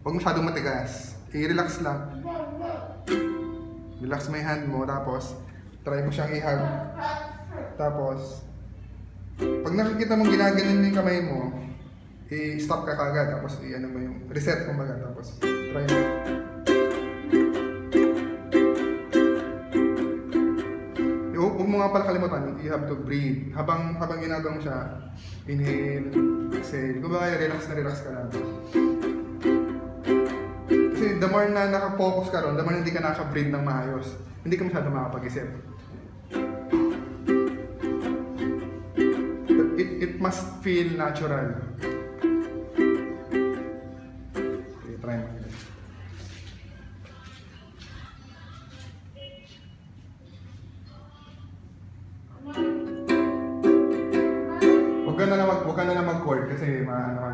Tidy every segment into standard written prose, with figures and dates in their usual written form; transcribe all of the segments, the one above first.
Huwag masyadong matigas. I-relax lang. Relax mo yung hand mo, tapos try mo siyang i-hug. Tapos, pag nakikita mong ginaganon yung kamay mo, i-stop ka kagad. Tapos i-ano mo yung reset mo baga. Tapos try mo. Huwag mo nga pala kalimutan, you have to breathe. Habang ginagawa mo siya, inhale, exhale. Kung baka relax ka lang. Kasi the more na naka-focus ka ron, the more hindi ka naka-breathe ng maayos. Hindi ka masyado makapag-isip. It must feel natural. Okay, try mo. Huwag ka na lang mag-chord kasi maano ka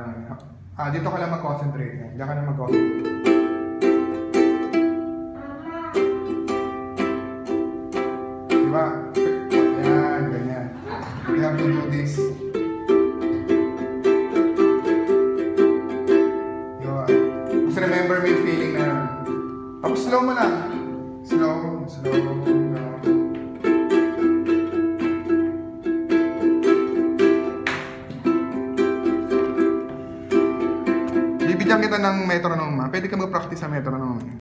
na. Dito ka lang mag-concentrate. Diyan ka lang mag-concentrate. Diba? Ayan, ganyan. You have to do this. Diba? Just remember me feeling na yun. Tapos slow mo lang. Slow. Bibigyan kita ng metronome. Pwede ka mag-practice sa metronome.